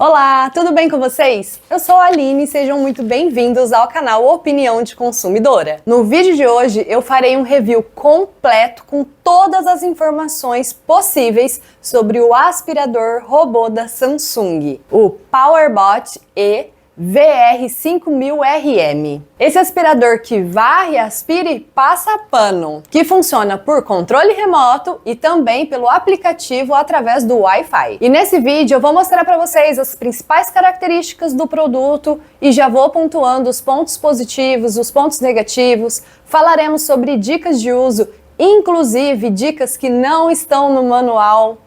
Olá, tudo bem com vocês? Eu sou a Aline e sejam muito bem-vindos ao canal Opinião de Consumidora. No vídeo de hoje eu farei um review completo com todas as informações possíveis sobre o aspirador robô da Samsung, o PowerBot E VR5000RM. Esse aspirador que varre, aspira e passa pano, que funciona por controle remoto e também pelo aplicativo através do Wi-Fi. E nesse vídeo eu vou mostrar para vocês as principais características do produto e já vou pontuando os pontos positivos, os pontos negativos. Falaremos sobre dicas de uso, inclusive dicas que não estão no manual.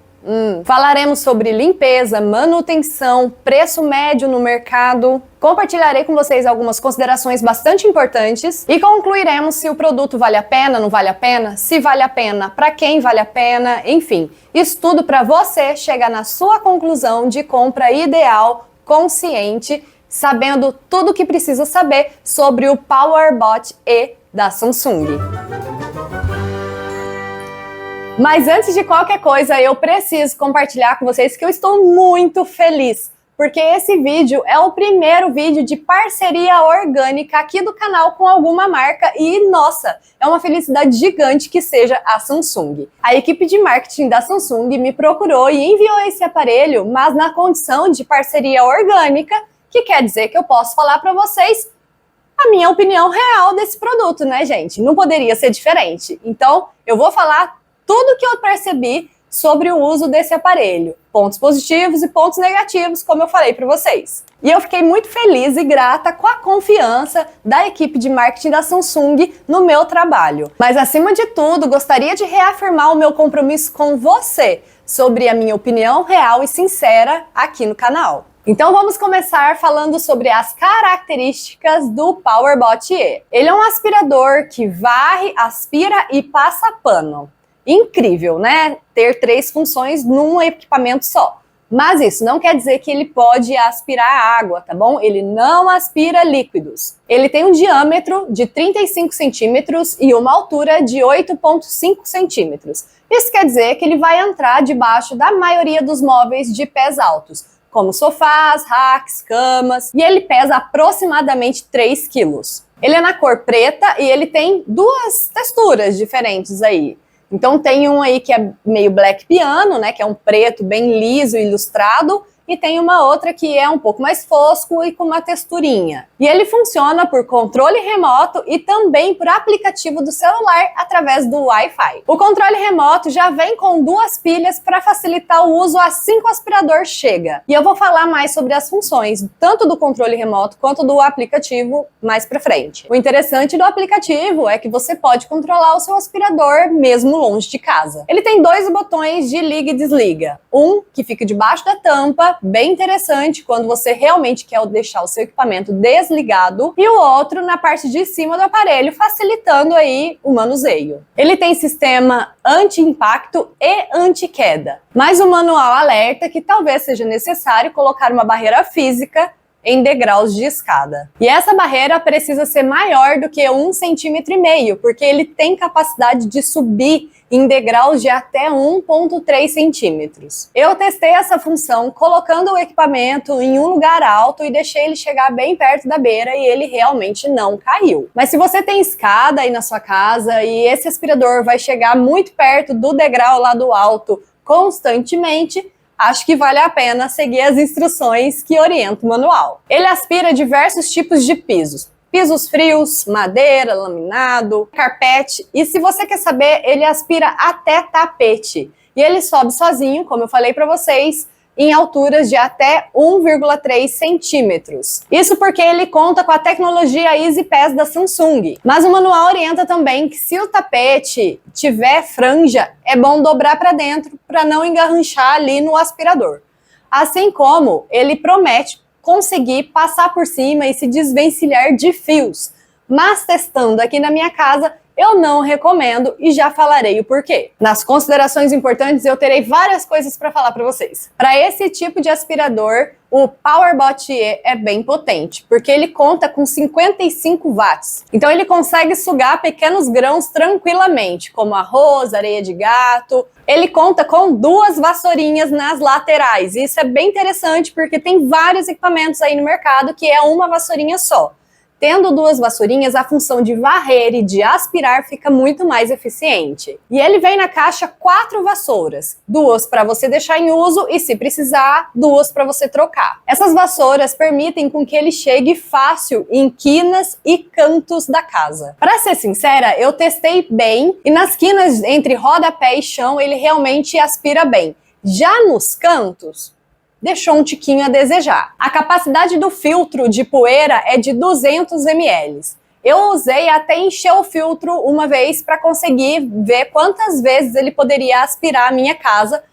Falaremos sobre limpeza, manutenção, preço médio no mercado. Compartilharei com vocês algumas considerações bastante importantes e concluiremos se o produto vale a pena, não vale a pena, se vale a pena, para quem vale a pena, enfim. Isso tudo para você chegar na sua conclusão de compra ideal, consciente, sabendo tudo o que precisa saber sobre o PowerBot E da Samsung. Mas antes de qualquer coisa, eu preciso compartilhar com vocês que eu estou muito feliz, porque esse vídeo é o primeiro vídeo de parceria orgânica aqui do canal com alguma marca e, nossa, é uma felicidade gigante que seja a Samsung. A equipe de marketing da Samsung me procurou e enviou esse aparelho, mas na condição de parceria orgânica, que quer dizer que eu posso falar para vocês a minha opinião real desse produto, né, gente? Não poderia ser diferente. Então, eu vou falar tudo que eu percebi sobre o uso desse aparelho, pontos positivos e pontos negativos, como eu falei para vocês. E eu fiquei muito feliz e grata com a confiança da equipe de marketing da Samsung no meu trabalho. Mas acima de tudo, gostaria de reafirmar o meu compromisso com você sobre a minha opinião real e sincera aqui no canal. Então vamos começar falando sobre as características do PowerBot E. Ele é um aspirador que varre, aspira e passa pano. Incrível, né? Ter 3 funções num equipamento só. Mas isso não quer dizer que ele pode aspirar água, tá bom? Ele não aspira líquidos. Ele tem um diâmetro de 35 centímetros e uma altura de 8,5 centímetros. Isso quer dizer que ele vai entrar debaixo da maioria dos móveis de pés altos, como sofás, racks, camas, e ele pesa aproximadamente 3 quilos. Ele é na cor preta e ele tem 2 texturas diferentes aí. Então tem um aí que é meio black piano, né, que é um preto bem liso e ilustrado, e tem uma outra que é um pouco mais fosco e com uma texturinha. E ele funciona por controle remoto e também por aplicativo do celular através do Wi-Fi. O controle remoto já vem com 2 pilhas para facilitar o uso assim que o aspirador chega. E eu vou falar mais sobre as funções, tanto do controle remoto quanto do aplicativo mais para frente. O interessante do aplicativo é que você pode controlar o seu aspirador mesmo longe de casa. Ele tem 2 botões de liga e desliga. Um que fica debaixo da tampa, bem interessante quando você realmente quer deixar o seu equipamento desligado, e o outro na parte de cima do aparelho, facilitando aí o manuseio. Ele tem sistema anti-impacto e anti-queda, mas o manual alerta que talvez seja necessário colocar uma barreira física em degraus de escada. E essa barreira precisa ser maior do que 1,5 cm, porque ele tem capacidade de subir em degraus de até 1,3 centímetros. Eu testei essa função colocando o equipamento em um lugar alto e deixei ele chegar bem perto da beira e ele realmente não caiu. Mas se você tem escada aí na sua casa e esse aspirador vai chegar muito perto do degrau lá do alto constantemente, acho que vale a pena seguir as instruções que orientam o manual. Ele aspira diversos tipos de pisos. Pisos frios, madeira, laminado, carpete, e se você quer saber, ele aspira até tapete. E ele sobe sozinho, como eu falei para vocês, em alturas de até 1,3 centímetros. Isso porque ele conta com a tecnologia EasyPass da Samsung. Mas o manual orienta também que se o tapete tiver franja, é bom dobrar para dentro para não engarranchar ali no aspirador. Assim como ele promete conseguir passar por cima e se desvencilhar de fios. Mas testando aqui na minha casa, eu não recomendo e já falarei o porquê. Nas considerações importantes, eu terei várias coisas para falar para vocês. Para esse tipo de aspirador, o PowerBot E é bem potente, porque ele conta com 55 watts. Então ele consegue sugar pequenos grãos tranquilamente, como arroz, areia de gato. Ele conta com 2 vassourinhas nas laterais. Isso é bem interessante porque tem vários equipamentos aí no mercado que é uma vassourinha só. Tendo 2 vassourinhas, a função de varrer e de aspirar fica muito mais eficiente. E ele vem na caixa 4 vassouras, 2 para você deixar em uso e, se precisar, 2 para você trocar. Essas vassouras permitem com que ele chegue fácil em quinas e cantos da casa. Para ser sincera, eu testei bem e nas quinas entre rodapé e chão ele realmente aspira bem. Já nos cantos, deixou um tiquinho a desejar. A capacidade do filtro de poeira é de 200 ml. Eu usei até encher o filtro uma vez para conseguir ver quantas vezes ele poderia aspirar a minha casa,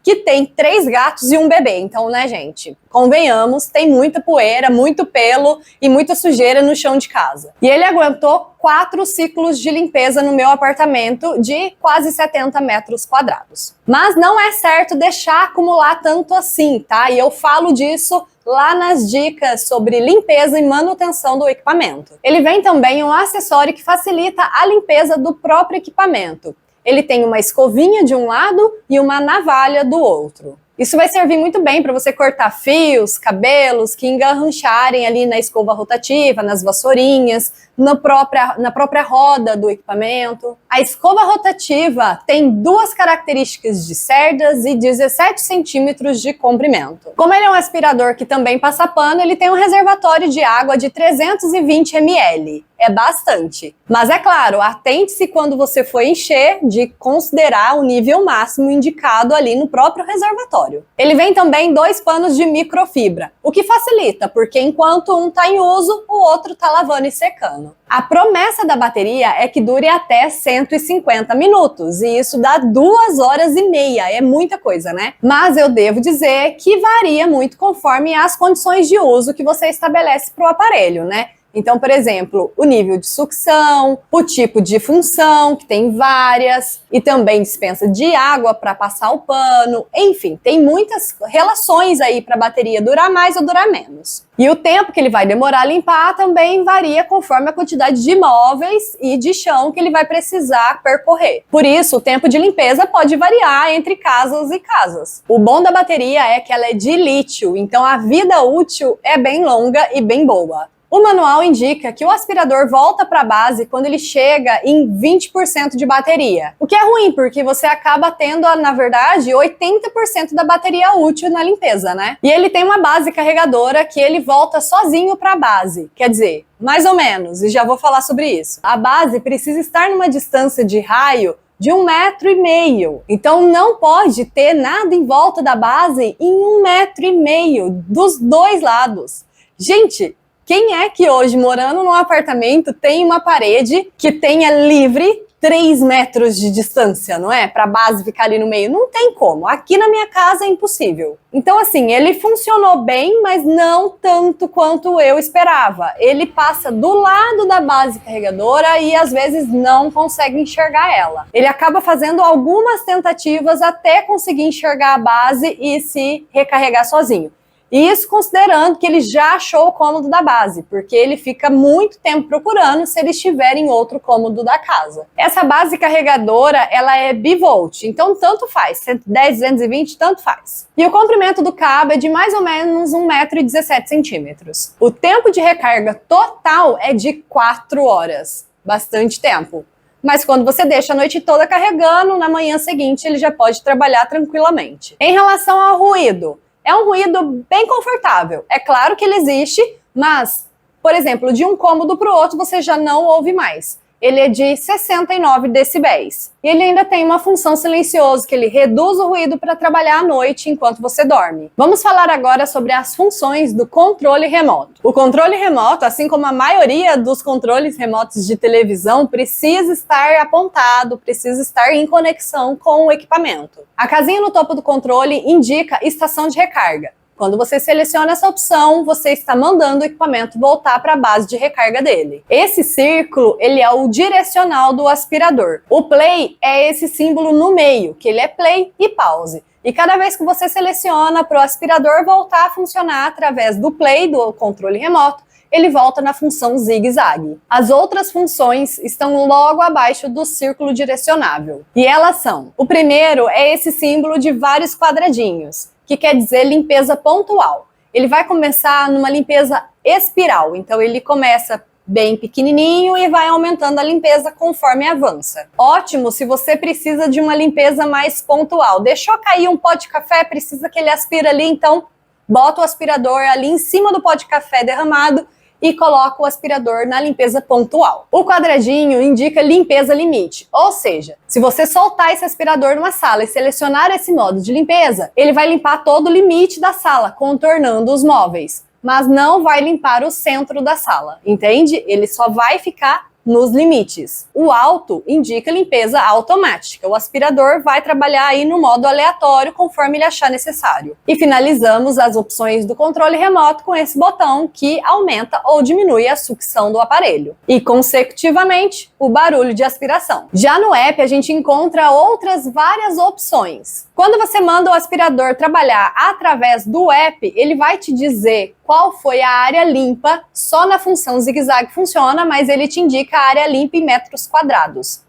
que tem 3 gatos e um bebê. Então, né, gente, convenhamos, tem muita poeira, muito pelo e muita sujeira no chão de casa. E ele aguentou 4 ciclos de limpeza no meu apartamento de quase 70 metros quadrados. Mas não é certo deixar acumular tanto assim, tá? E eu falo disso lá nas dicas sobre limpeza e manutenção do equipamento. Ele vem também um acessório que facilita a limpeza do próprio equipamento. Ele tem uma escovinha de um lado e uma navalha do outro. Isso vai servir muito bem para você cortar fios, cabelos que engarrancharem ali na escova rotativa, nas vassourinhas, na própria roda do equipamento. A escova rotativa tem 2 características de cerdas e 17 centímetros de comprimento. Como ele é um aspirador que também passa pano, ele tem um reservatório de água de 320 ml. É bastante. Mas é claro, atente-se quando você for encher de considerar o nível máximo indicado ali no próprio reservatório. Ele vem também 2 panos de microfibra, o que facilita, porque enquanto um está em uso, o outro está lavando e secando. A promessa da bateria é que dure até 150 minutos, e isso dá 2 horas e meia, é muita coisa, né? Mas eu devo dizer que varia muito conforme as condições de uso que você estabelece para o aparelho, né? Então, por exemplo, o nível de sucção, o tipo de função, que tem várias, e também dispensa de água para passar o pano, enfim, tem muitas relações aí para a bateria durar mais ou durar menos. E o tempo que ele vai demorar a limpar também varia conforme a quantidade de móveis e de chão que ele vai precisar percorrer. Por isso, o tempo de limpeza pode variar entre casas e casas. O bom da bateria é que ela é de lítio, então a vida útil é bem longa e bem boa. O manual indica que o aspirador volta para a base quando ele chega em 20% de bateria. O que é ruim, porque você acaba tendo, na verdade, 80% da bateria útil na limpeza, né? E ele tem uma base carregadora que ele volta sozinho para a base. Quer dizer, mais ou menos, e já vou falar sobre isso. A base precisa estar numa distância de raio de 1,5 m. Então não pode ter nada em volta da base em 1,5 m dos 2 lados. Gente, quem é que hoje, morando num apartamento, tem uma parede que tenha livre 3 metros de distância, não é? Para a base ficar ali no meio. Não tem como. Aqui na minha casa é impossível. Então, assim, ele funcionou bem, mas não tanto quanto eu esperava. Ele passa do lado da base carregadora e, às vezes, não consegue enxergar ela. Ele acaba fazendo algumas tentativas até conseguir enxergar a base e se recarregar sozinho. Isso considerando que ele já achou o cômodo da base, porque ele fica muito tempo procurando se ele estiver em outro cômodo da casa. Essa base carregadora, ela é bivolt, então tanto faz, 110, 220, tanto faz. E o comprimento do cabo é de mais ou menos 1,17 m. O tempo de recarga total é de 4 horas, bastante tempo. Mas quando você deixa a noite toda carregando, na manhã seguinte ele já pode trabalhar tranquilamente. Em relação ao ruído, é um ruído bem confortável. É claro que ele existe, mas, por exemplo, de um cômodo para o outro você já não ouve mais. Ele é de 69 decibéis. E ele ainda tem uma função silenciosa, que ele reduz o ruído para trabalhar à noite enquanto você dorme. Vamos falar agora sobre as funções do controle remoto. O controle remoto, assim como a maioria dos controles remotos de televisão, precisa estar apontado, precisa estar em conexão com o equipamento. A casinha no topo do controle indica estação de recarga. Quando você seleciona essa opção, você está mandando o equipamento voltar para a base de recarga dele. Esse círculo, ele é o direcional do aspirador. O play é esse símbolo no meio, que ele é play e pause. E cada vez que você seleciona para o aspirador voltar a funcionar através do play, do controle remoto, ele volta na função zigue-zague. As outras funções estão logo abaixo do círculo direcionável. E elas são: o primeiro é esse símbolo de vários quadradinhos, que quer dizer limpeza pontual. Ele vai começar numa limpeza espiral, então ele começa bem pequenininho e vai aumentando a limpeza conforme avança. Ótimo se você precisa de uma limpeza mais pontual. Deixou cair um pó de café, precisa que ele aspire ali, então bota o aspirador ali em cima do pó de café derramado e coloca o aspirador na limpeza pontual. O quadradinho indica limpeza limite, ou seja, se você soltar esse aspirador numa sala e selecionar esse modo de limpeza, ele vai limpar todo o limite da sala, contornando os móveis, mas não vai limpar o centro da sala, entende? Ele só vai ficar nos limites. O alto indica limpeza automática. O aspirador vai trabalhar aí no modo aleatório conforme ele achar necessário. E finalizamos as opções do controle remoto com esse botão que aumenta ou diminui a sucção do aparelho. E consecutivamente, o barulho de aspiração. Já no app a gente encontra outras várias opções. Quando você manda o aspirador trabalhar através do app, ele vai te dizer qual foi a área limpa. Só na função zigue-zague funciona, mas ele te indica a área limpa em metros quadrados.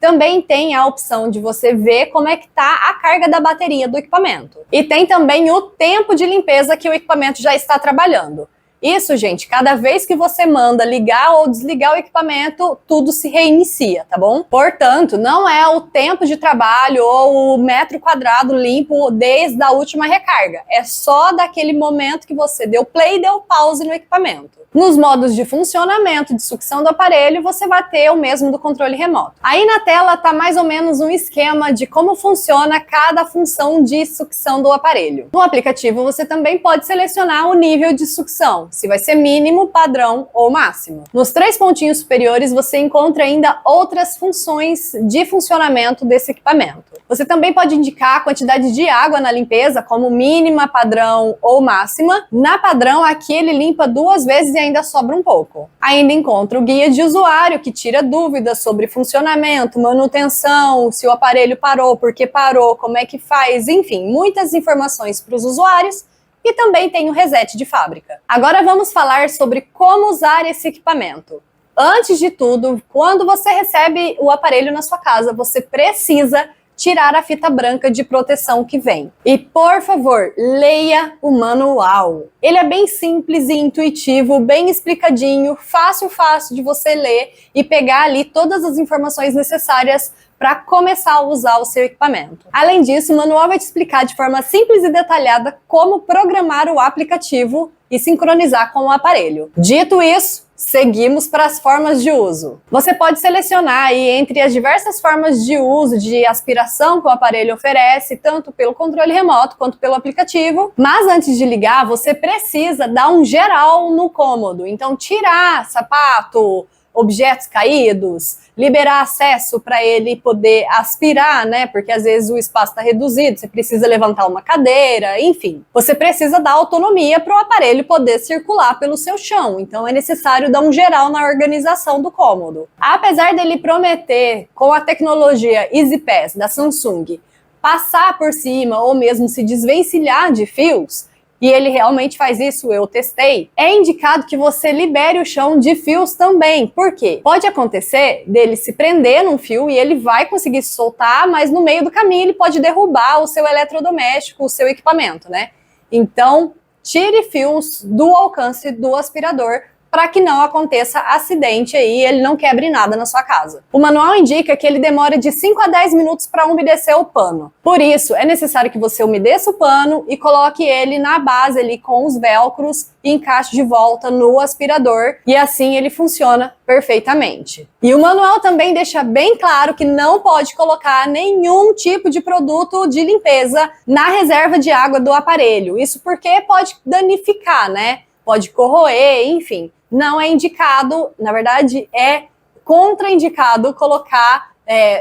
Também tem a opção de você ver como é que está a carga da bateria do equipamento. E tem também o tempo de limpeza que o equipamento já está trabalhando. Isso, gente, cada vez que você manda ligar ou desligar o equipamento, tudo se reinicia, tá bom? Portanto, não é o tempo de trabalho ou o metro quadrado limpo desde a última recarga. É só daquele momento que você deu play e deu pause no equipamento. Nos modos de funcionamento de sucção do aparelho, você vai ter o mesmo do controle remoto. Aí na tela tá mais ou menos um esquema de como funciona cada função de sucção do aparelho. No aplicativo, você também pode selecionar o nível de sucção, se vai ser mínimo, padrão ou máximo. Nos 3 pontinhos superiores, você encontra ainda outras funções de funcionamento desse equipamento. Você também pode indicar a quantidade de água na limpeza, como mínima, padrão ou máxima. Na padrão, aqui ele limpa 2 vezes e ainda sobra um pouco. Ainda encontra o guia de usuário, que tira dúvidas sobre funcionamento, manutenção, se o aparelho parou, por que parou, como é que faz, enfim, muitas informações para os usuários. E também tem o reset de fábrica. Agora vamos falar sobre como usar esse equipamento. Antes de tudo, quando você recebe o aparelho na sua casa, você precisa tirar a fita branca de proteção que vem. E, por favor, leia o manual. Ele é bem simples e intuitivo, bem explicadinho, fácil de você ler e pegar ali todas as informações necessárias para começar a usar o seu equipamento. Além disso, o manual vai te explicar de forma simples e detalhada como programar o aplicativo e sincronizar com o aparelho. Dito isso, seguimos para as formas de uso. Você pode selecionar aí entre as diversas formas de uso de aspiração que o aparelho oferece, tanto pelo controle remoto quanto pelo aplicativo. Mas antes de ligar, você precisa dar um geral no cômodo. Então, tirar sapato, objetos caídos, liberar acesso para ele poder aspirar, né? Porque às vezes o espaço está reduzido, você precisa levantar uma cadeira, enfim. Você precisa dar autonomia para o aparelho poder circular pelo seu chão. Então é necessário dar um geral na organização do cômodo. Apesar dele prometer, com a tecnologia EasyPass da Samsung, passar por cima ou mesmo se desvencilhar de fios, e ele realmente faz isso, eu testei, é indicado que você libere o chão de fios também. Por quê? Pode acontecer dele se prender num fio e ele vai conseguir se soltar, mas no meio do caminho ele pode derrubar o seu eletrodoméstico, o seu equipamento, né? Então, tire fios do alcance do aspirador para que não aconteça acidente aí e ele não quebre nada na sua casa. O manual indica que ele demora de 5 a 10 minutos para umedecer o pano. Por isso, é necessário que você umedeça o pano e coloque ele na base ali com os velcros e encaixe de volta no aspirador e assim ele funciona perfeitamente. E o manual também deixa bem claro que não pode colocar nenhum tipo de produto de limpeza na reserva de água do aparelho. Isso porque pode danificar, né? Pode corroer, enfim. Não é indicado, na verdade, é contraindicado colocar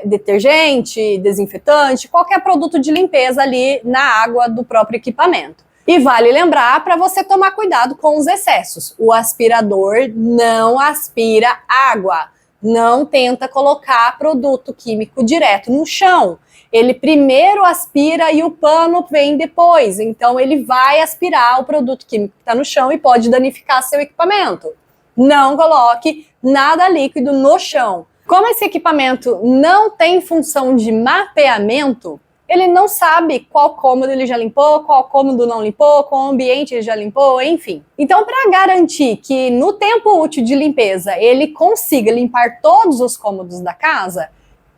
detergente, desinfetante, qualquer produto de limpeza ali na água do próprio equipamento. E vale lembrar para você tomar cuidado com os excessos. O aspirador não aspira água. Não tenta colocar produto químico direto no chão. Ele primeiro aspira e o pano vem depois. Então ele vai aspirar o produto químico que está no chão e pode danificar seu equipamento. Não coloque nada líquido no chão. Como esse equipamento não tem função de mapeamento, ele não sabe qual cômodo ele já limpou, qual cômodo não limpou, qual ambiente ele já limpou, enfim. Então, para garantir que no tempo útil de limpeza ele consiga limpar todos os cômodos da casa,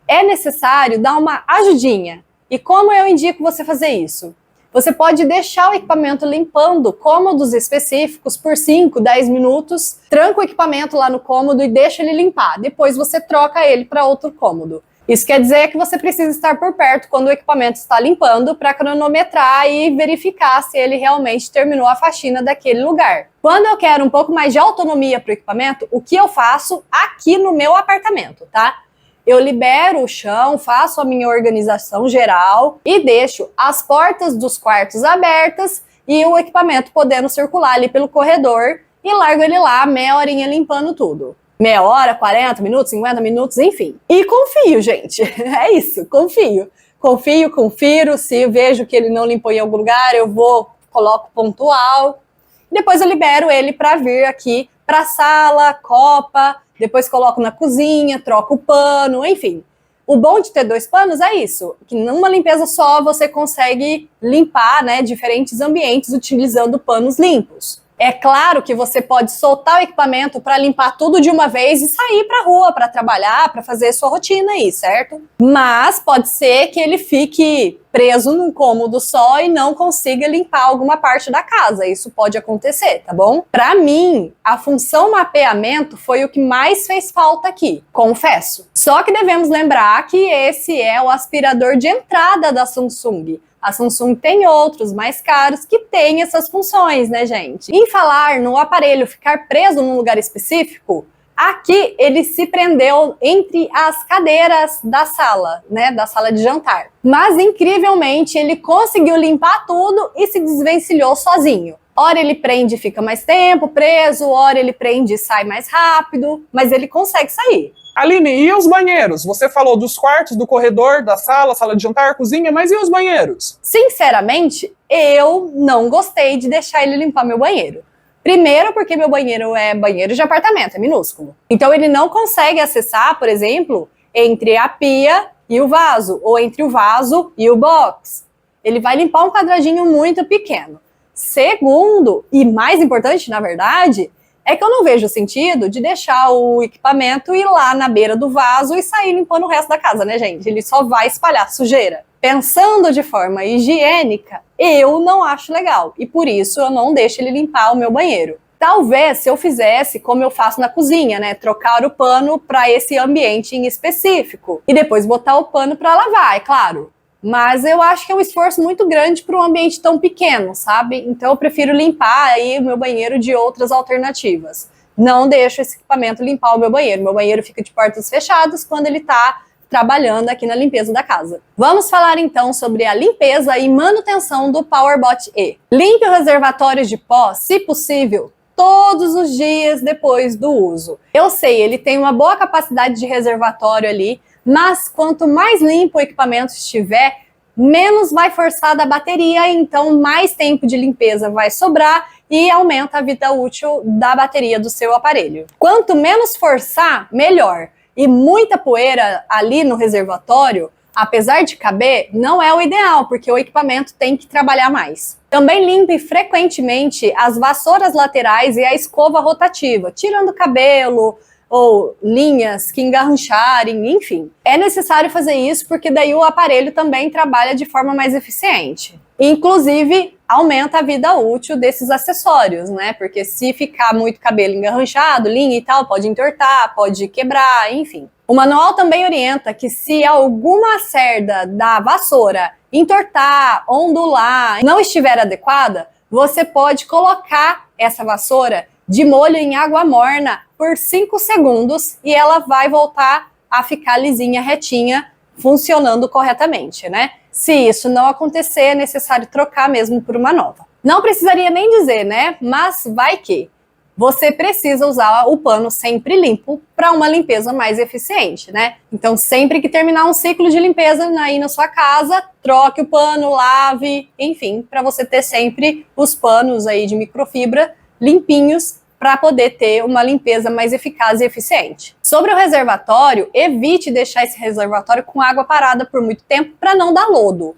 é necessário dar uma ajudinha. E como eu indico você fazer isso? Você pode deixar o equipamento limpando cômodos específicos por 5, 10 minutos, tranca o equipamento lá no cômodo e deixa ele limpar. Depois você troca ele para outro cômodo. Isso quer dizer que você precisa estar por perto quando o equipamento está limpando para cronometrar e verificar se ele realmente terminou a faxina daquele lugar. Quando eu quero um pouco mais de autonomia para o equipamento, o que eu faço aqui no meu apartamento, tá? Eu libero o chão, faço a minha organização geral e deixo as portas dos quartos abertas e o equipamento podendo circular ali pelo corredor e largo ele lá meia horinha limpando tudo. Meia hora, 40 minutos, 50 minutos, enfim. E confio, gente. É isso, confio. Confiro. Se eu vejo que ele não limpou em algum lugar, eu vou, coloco pontual. Depois eu libero ele para vir aqui para a sala, copa. Depois coloco na cozinha, troco o pano, enfim. O bom de ter 2 panos é isso, que numa limpeza só você consegue limpar, né, diferentes ambientes utilizando panos limpos. É claro que você pode soltar o equipamento para limpar tudo de uma vez e sair para a rua para trabalhar, para fazer sua rotina aí, certo? Mas pode ser que ele fique preso num cômodo só e não consiga limpar alguma parte da casa. Isso pode acontecer, tá bom? Para mim, a função mapeamento foi o que mais fez falta aqui, confesso. Só que devemos lembrar que esse é o aspirador de entrada da Samsung. A Samsung tem outros mais caros que têm essas funções, né, gente? Em falar no aparelho ficar preso num lugar específico, aqui ele se prendeu entre as cadeiras da sala, né, da sala de jantar. Mas, incrivelmente, ele conseguiu limpar tudo e se desvencilhou sozinho. Ora ele prende e fica mais tempo preso, ora ele prende e sai mais rápido, mas ele consegue sair. Aline, e os banheiros? Você falou dos quartos, do corredor, da sala, sala de jantar, cozinha, mas e os banheiros? Sinceramente, eu não gostei de deixar ele limpar meu banheiro. Primeiro porque meu banheiro é banheiro de apartamento, é minúsculo. Então ele não consegue acessar, por exemplo, entre a pia e o vaso, ou entre o vaso e o box. Ele vai limpar um quadradinho muito pequeno. Segundo, e mais importante, na verdade, é que eu não vejo sentido de deixar o equipamento ir lá na beira do vaso e sair limpando o resto da casa, né, gente? Ele só vai espalhar sujeira. Pensando de forma higiênica, eu não acho legal. E por isso eu não deixo ele limpar o meu banheiro. Talvez se eu fizesse como eu faço na cozinha, né? Trocar o pano para esse ambiente em específico. E depois botar o pano para lavar, é claro. Mas eu acho que é um esforço muito grande para um ambiente tão pequeno, sabe? Então eu prefiro limpar aí o meu banheiro de outras alternativas. Não deixo esse equipamento limpar o meu banheiro. Meu banheiro fica de portas fechadas quando ele está trabalhando aqui na limpeza da casa. Vamos falar então sobre a limpeza e manutenção do PowerBot E. Limpe o reservatório de pó, se possível, todos os dias depois do uso. Eu sei, ele tem uma boa capacidade de reservatório ali, mas quanto mais limpo o equipamento estiver, menos vai forçar da bateria, então mais tempo de limpeza vai sobrar e aumenta a vida útil da bateria do seu aparelho. Quanto menos forçar, melhor. E muita poeira ali no reservatório, apesar de caber, não é o ideal, porque o equipamento tem que trabalhar mais. Também limpe frequentemente as vassouras laterais e a escova rotativa, tirando cabelo, ou linhas que engarrancharem, enfim. É necessário fazer isso porque daí o aparelho também trabalha de forma mais eficiente. Inclusive, aumenta a vida útil desses acessórios, né? Porque se ficar muito cabelo engarranchado, linha e tal, pode entortar, pode quebrar, enfim. O manual também orienta que se alguma cerda da vassoura entortar, ondular, não estiver adequada, você pode colocar essa vassoura de molho em água morna por 5 segundos e ela vai voltar a ficar lisinha, retinha, funcionando corretamente, né? Se isso não acontecer, é necessário trocar mesmo por uma nova. Não precisaria nem dizer, né? Mas vai que você precisa usar o pano sempre limpo para uma limpeza mais eficiente, né? Então, sempre que terminar um ciclo de limpeza aí na sua casa, troque o pano, lave, enfim, para você ter sempre os panos aí de microfibra limpinhos para poder ter uma limpeza mais eficaz e eficiente. Sobre o reservatório, evite deixar esse reservatório com água parada por muito tempo para não dar lodo.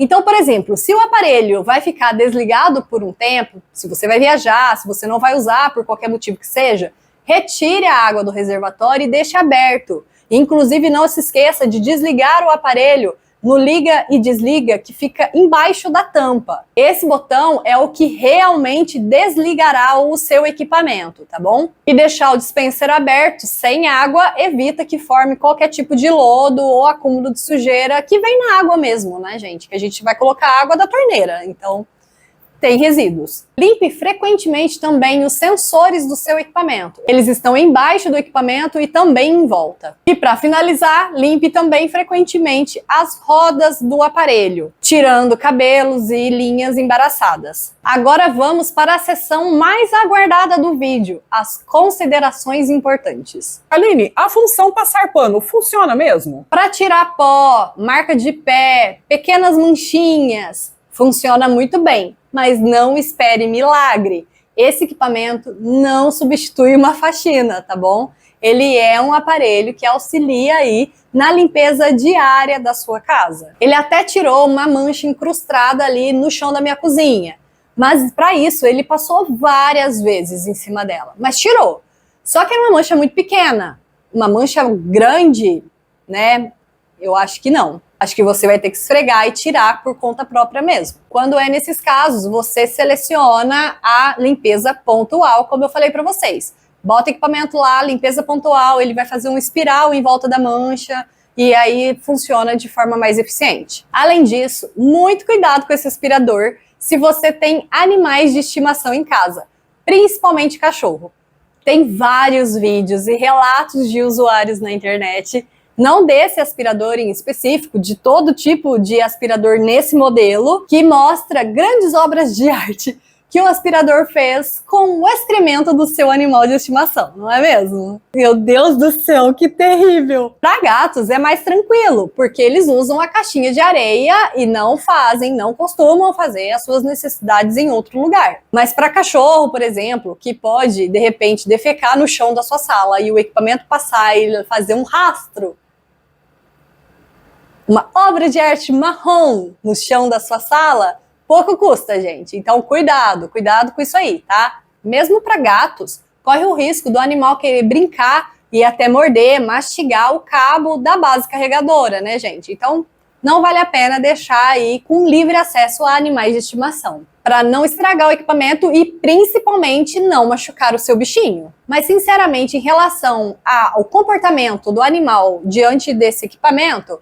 Então, por exemplo, se o aparelho vai ficar desligado por um tempo, se você vai viajar, se você não vai usar por qualquer motivo que seja, retire a água do reservatório e deixe aberto. Inclusive, não se esqueça de desligar o aparelho no liga e desliga que fica embaixo da tampa. Esse botão é o que realmente desligará o seu equipamento, tá bom? E deixar o dispenser aberto sem água evita que forme qualquer tipo de lodo ou acúmulo de sujeira que vem na água mesmo, né, gente? Que a gente vai colocar água da torneira, então tem resíduos. Limpe frequentemente também os sensores do seu equipamento. Eles estão embaixo do equipamento e também em volta. E para finalizar, limpe também frequentemente as rodas do aparelho, tirando cabelos e linhas embaraçadas. Agora vamos para a seção mais aguardada do vídeo, as considerações importantes. Aline, a função passar pano funciona mesmo? Para tirar pó, marca de pé, pequenas manchinhas, funciona muito bem. Mas não espere milagre. Esse equipamento não substitui uma faxina, tá bom? Ele é um aparelho que auxilia aí na limpeza diária da sua casa. Ele até tirou uma mancha incrustada ali no chão da minha cozinha, mas para isso ele passou várias vezes em cima dela, mas tirou. Só que era uma mancha muito pequena, uma mancha grande, né? Eu acho que não. Acho que você vai ter que esfregar e tirar por conta própria mesmo. Quando é nesses casos, você seleciona a limpeza pontual, como eu falei para vocês. Bota o equipamento lá, limpeza pontual, ele vai fazer um espiral em volta da mancha e aí funciona de forma mais eficiente. Além disso, muito cuidado com esse aspirador se você tem animais de estimação em casa, principalmente cachorro. Tem vários vídeos e relatos de usuários na internet. Não desse aspirador em específico, de todo tipo de aspirador nesse modelo, que mostra grandes obras de arte que o aspirador fez com o excremento do seu animal de estimação, não é mesmo? Meu Deus do céu, que terrível! Para gatos é mais tranquilo, porque eles usam a caixinha de areia e não costumam fazer as suas necessidades em outro lugar. Mas para cachorro, por exemplo, que pode, de repente, defecar no chão da sua sala e o equipamento passar e fazer um rastro, uma obra de arte marrom no chão da sua sala, pouco custa, gente. Então, cuidado com isso aí, tá? Mesmo para gatos, corre o risco do animal querer brincar e até morder, mastigar o cabo da base carregadora, né, gente? Então, não vale a pena deixar aí com livre acesso a animais de estimação, para não estragar o equipamento e principalmente não machucar o seu bichinho. Mas, sinceramente, em relação ao comportamento do animal diante desse equipamento,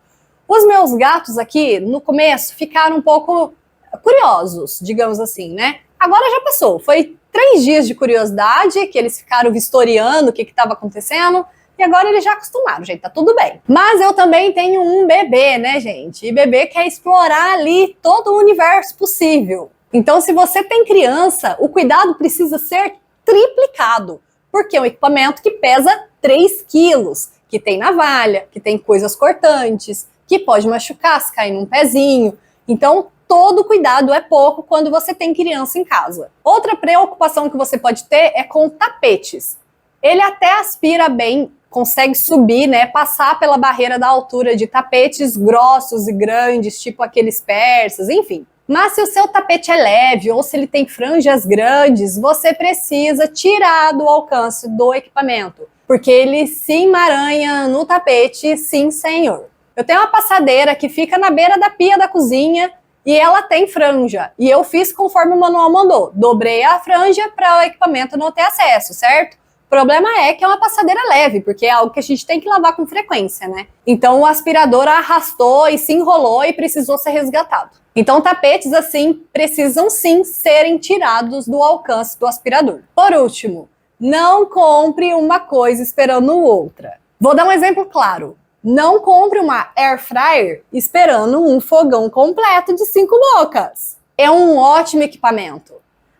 os meus gatos aqui, no começo, ficaram um pouco curiosos, digamos assim, né? Agora já passou, foi 3 dias de curiosidade, que eles ficaram vistoriando o que estava acontecendo, e agora eles já acostumaram, gente, tá tudo bem. Mas eu também tenho um bebê, né, gente? E bebê quer explorar ali todo o universo possível. Então, se você tem criança, o cuidado precisa ser triplicado, porque é um equipamento que pesa 3 quilos, que tem navalha, que tem coisas cortantes, que pode machucar se cair num pezinho. Então, todo cuidado é pouco quando você tem criança em casa. Outra preocupação que você pode ter é com tapetes. Ele até aspira bem, consegue subir, né, passar pela barreira da altura de tapetes grossos e grandes, tipo aqueles persas, enfim. Mas se o seu tapete é leve ou se ele tem franjas grandes, você precisa tirar do alcance do equipamento, porque ele se emaranha no tapete, sim senhor. Eu tenho uma passadeira que fica na beira da pia da cozinha e ela tem franja. E eu fiz conforme o manual mandou. Dobrei a franja para o equipamento não ter acesso, certo? O problema é que é uma passadeira leve, porque é algo que a gente tem que lavar com frequência, né? Então o aspirador arrastou e se enrolou e precisou ser resgatado. Então tapetes assim precisam sim serem tirados do alcance do aspirador. Por último, não compre uma coisa esperando outra. Vou dar um exemplo claro. Não compre uma air fryer esperando um fogão completo de 5 bocas. é um ótimo equipamento,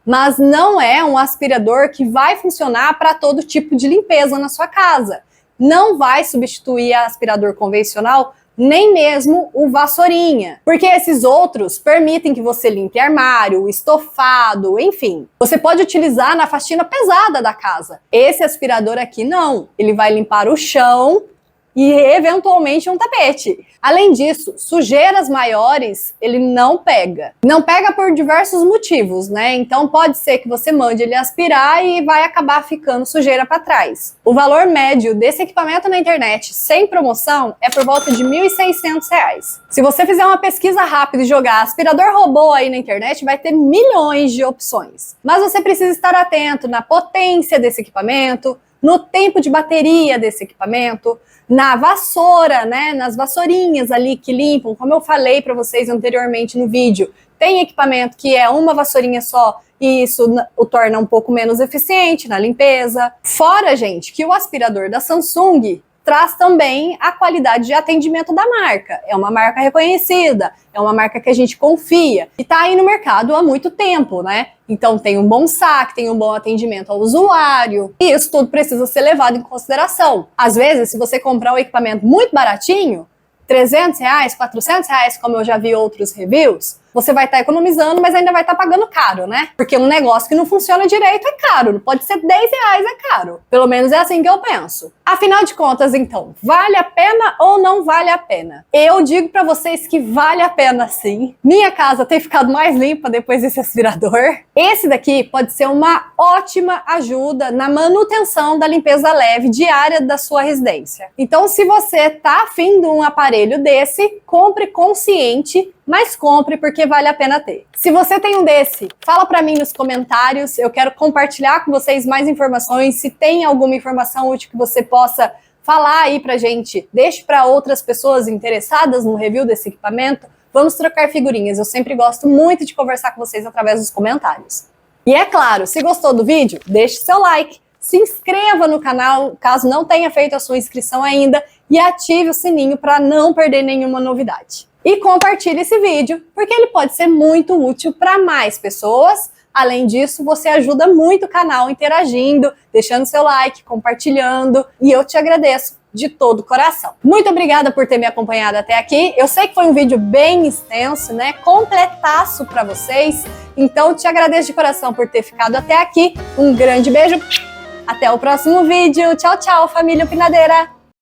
mas não é um aspirador que vai funcionar para todo tipo de limpeza na sua casa. Não vai substituir aspirador convencional, nem mesmo o vassourinha, porque esses outros permitem que você limpe armário, estofado, enfim. Você pode utilizar na faxina pesada da casa. Esse aspirador aqui não, ele vai limpar o chão e eventualmente um tapete. Além disso, sujeiras maiores ele não pega. Não pega por diversos motivos, né? Então pode ser que você mande ele aspirar e vai acabar ficando sujeira para trás. O valor médio desse equipamento na internet sem promoção é por volta de R$ 1.600. Se você fizer uma pesquisa rápida e jogar aspirador robô aí na internet, vai ter milhões de opções. Mas você precisa estar atento na potência desse equipamento, no tempo de bateria desse equipamento, na vassoura, né, nas vassourinhas ali que limpam, como eu falei para vocês anteriormente no vídeo, tem equipamento que é uma vassourinha só e isso o torna um pouco menos eficiente na limpeza. Fora, gente, que o aspirador da Samsung traz também a qualidade de atendimento da marca. É uma marca reconhecida, é uma marca que a gente confia e está aí no mercado há muito tempo, né? Então tem um bom saque, tem um bom atendimento ao usuário e isso tudo precisa ser levado em consideração. Às vezes, se você comprar um equipamento muito baratinho, R$300, R$400, como eu já vi outros reviews, você vai estar economizando, mas ainda vai estar pagando caro, né? Porque um negócio que não funciona direito é caro, não pode ser R$10 é caro. Pelo menos é assim que eu penso. Afinal de contas, então, vale a pena ou não vale a pena? Eu digo pra vocês que vale a pena sim. Minha casa tem ficado mais limpa depois desse aspirador. Esse daqui pode ser uma ótima ajuda na manutenção da limpeza leve diária da sua residência. Então, se você tá afim de um aparelho desse, compre consciente, mas compre porque vale a pena ter. Se você tem um desse, fala pra mim nos comentários, eu quero compartilhar com vocês mais informações. Se tem alguma informação útil que você possa falar aí pra gente, deixe para outras pessoas interessadas no review desse equipamento, vamos trocar figurinhas. Eu sempre gosto muito de conversar com vocês através dos comentários. E é claro, se gostou do vídeo, deixe seu like, se inscreva no canal caso não tenha feito a sua inscrição ainda e ative o sininho para não perder nenhuma novidade. E compartilhe esse vídeo, porque ele pode ser muito útil para mais pessoas. Além disso, você ajuda muito o canal interagindo, deixando seu like, compartilhando, e eu te agradeço de todo o coração. Muito obrigada por ter me acompanhado até aqui. Eu sei que foi um vídeo bem extenso, né? Completaço para vocês. Então, te agradeço de coração por ter ficado até aqui. Um grande beijo. Até o próximo vídeo. Tchau, tchau, família opinadeira.